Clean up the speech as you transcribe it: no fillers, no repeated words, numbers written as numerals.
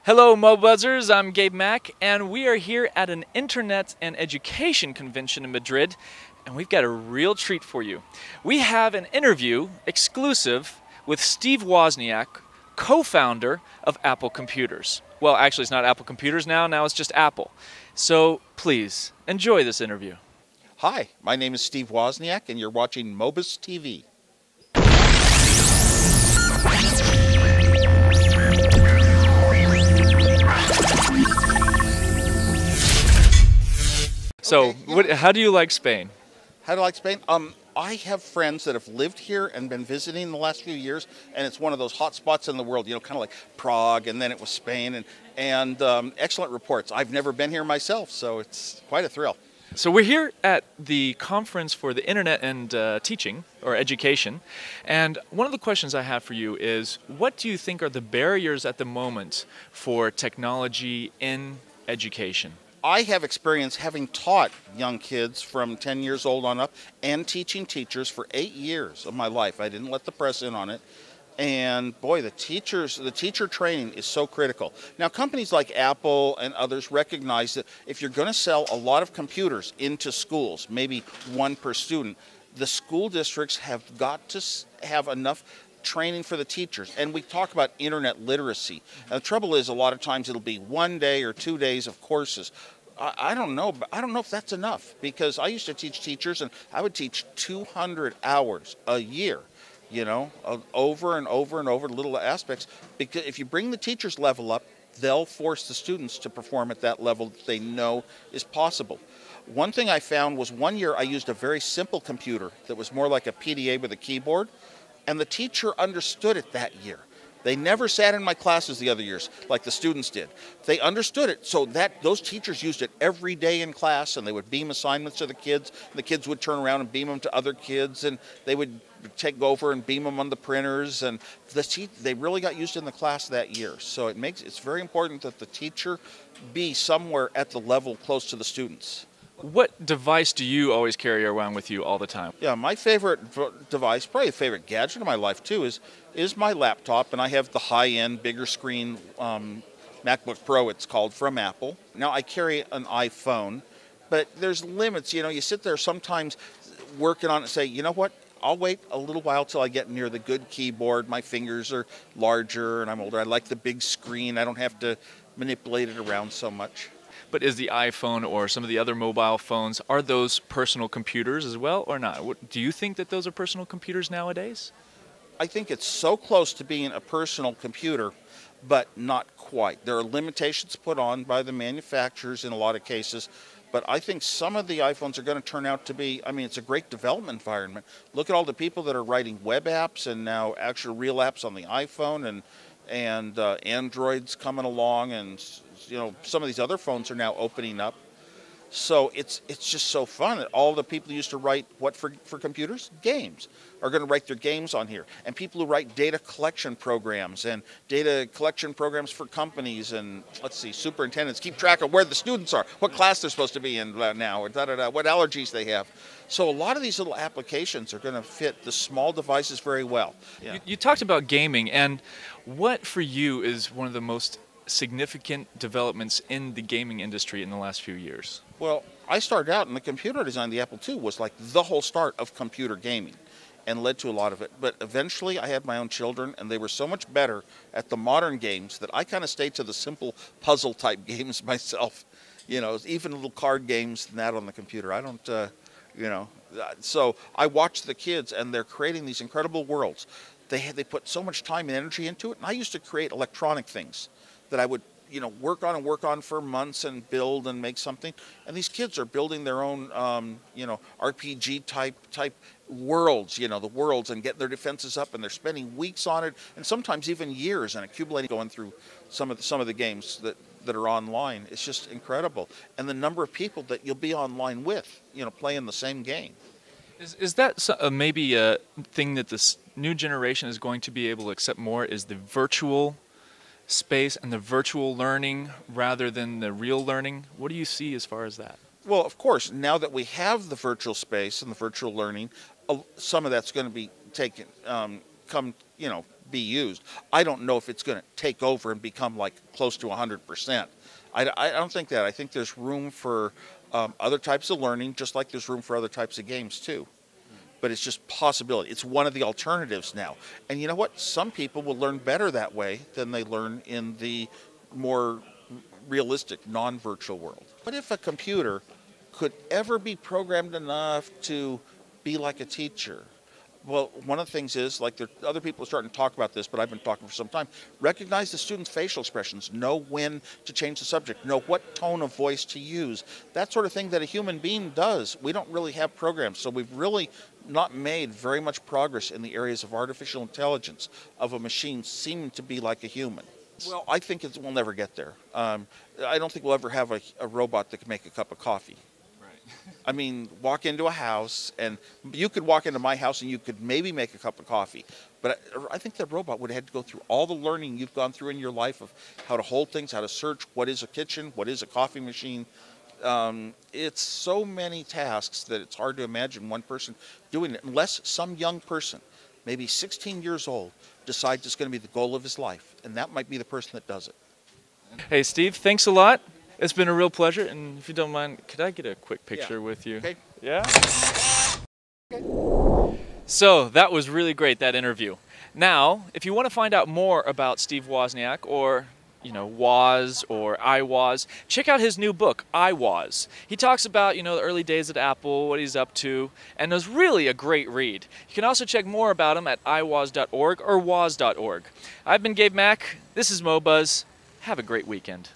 Hello, Mo Buzzers. I'm Gabe Mack, and we are here at an internet and education convention in Madrid, and we've got a real treat for you. We have an interview exclusive with Steve Wozniak, co-founder of Apple Computers. Well, actually, it's not Apple Computers now it's just Apple. So please enjoy this interview. Hi, my name is Steve Wozniak, and you're watching Mobus TV. So, how do you like Spain? How do I like Spain? I have friends that have lived here and been visiting the last few years, and it's one of those hot spots in the world, you know, kind of like Prague, and then it was Spain, and excellent reports. I've never been here myself, so it's quite a thrill. So we're here at the conference for the internet and teaching, or education, and one of the questions I have for you is, what do you think are the barriers at the moment for technology in education? I have experience having taught young kids from 10 years old on up and teaching teachers for 8 years of my life. I didn't let the press in on it. And boy, the teacher training is so critical. Now, companies like Apple and others recognize that if you're going to sell a lot of computers into schools, maybe one per student, the school districts have got to have enough training for the teachers. And we talk about internet literacy. And the trouble is, a lot of times it'll be 1 day or 2 days of courses. I don't know, but I don't know if that's enough, because I used to teach teachers, and I would teach 200 hours a year, you know, over and over and over little aspects. Because if you bring the teachers' level up, they'll force the students to perform at that level that they know is possible. One thing I found was, one year I used a very simple computer that was more like a PDA with a keyboard, and the teacher understood it that year. They never sat in my classes the other years like the students did. They understood it, so that those teachers used it every day in class, and they would beam assignments to the kids. And the kids would turn around and beam them to other kids, and they would take over and beam them on the printers. And they really got used in the class that year. So it's very important that the teacher be somewhere at the level close to the students. What device do you always carry around with you all the time? Yeah, my favorite device, probably a favorite gadget of my life too, is my laptop, and I have the high-end, bigger screen MacBook Pro, it's called, from Apple. Now, I carry an iPhone, but there's limits. You know, you sit there sometimes working on it and say, you know what, I'll wait a little while till I get near the good keyboard. My fingers are larger and I'm older. I like the big screen. I don't have to manipulate it around so much. But is the iPhone or some of the other mobile phones, are those personal computers as well or not? Do you think that those are personal computers nowadays? I think it's so close to being a personal computer, but not quite. There are limitations put on by the manufacturers in a lot of cases, but I think some of the iPhones are going to turn out to be, I mean, it's a great development environment. Look at all the people that are writing web apps and now actual real apps on the iPhone, and Android's coming along, and you know, some of these other phones are now opening up. So it's just so fun. All the people who used to write for computers, games, are going to write their games on here. And people who write data collection programs for companies, and let's see, superintendents keep track of where the students are, what class they're supposed to be in now, or what allergies they have. So a lot of these little applications are going to fit the small devices very well. Yeah. You talked about gaming, and what for you is one of the most significant developments in the gaming industry in the last few years? Well, I started out in the computer design. The Apple II was like the whole start of computer gaming and led to a lot of it. But eventually I had my own children, and they were so much better at the modern games that I kind of stayed to the simple puzzle type games myself. You know, even little card games than that on the computer. I don't, you know, so I watch the kids, and they're creating these incredible worlds. They put so much time and energy into it, and I used to create electronic things that I would, you know, work on for months and build and make something. And these kids are building their own, you know, RPG type worlds, you know, the worlds, and getting their defenses up, and they're spending weeks on it, and sometimes even years, and accumulating, going through some of the games that are online. It's just incredible. And the number of people that you'll be online with, you know, playing the same game. Is that maybe a thing that this new generation is going to be able to accept more, is the virtual space and the virtual learning rather than the real learning? What do you see as far as that? Well, of course, now that we have the virtual space and the virtual learning, some of that's going to be taken, be used. I don't know if it's going to take over and become like close to 100%. I don't think that. I think there's room for other types of learning, just like there's room for other types of games too. But it's just possibility. It's one of the alternatives now. And you know what? Some people will learn better that way than they learn in the more realistic, non-virtual world. What if a computer could ever be programmed enough to be like a teacher? Well, one of the things is, like other people are starting to talk about this, but I've been talking for some time, recognize the student's facial expressions, know when to change the subject, know what tone of voice to use, that sort of thing that a human being does. We don't really have programs, so we've really not made very much progress in the areas of artificial intelligence, of a machine seeming to be like a human. Well, I think we'll never get there. I don't think we'll ever have a robot that can make a cup of coffee. I mean, walk into a house, and you could walk into my house and you could maybe make a cup of coffee. But I think that robot would have had to go through all the learning you've gone through in your life of how to hold things, how to search, what is a kitchen, what is a coffee machine. It's so many tasks that it's hard to imagine one person doing it, unless some young person, maybe 16 years old, decides it's going to be the goal of his life. And that might be the person that does it. Hey, Steve, thanks a lot. It's been a real pleasure, and if you don't mind, could I get a quick picture with you? Okay. Yeah? Okay. So, that was really great, that interview. Now, if you want to find out more about Steve Wozniak, or, you know, Woz or I Was, check out his new book, I Was. He talks about, you know, the early days at Apple, what he's up to, and it was really a great read. You can also check more about him at iwas.org or woz.org. I've been Gabe Mack. This is MoBuzz. Have a great weekend.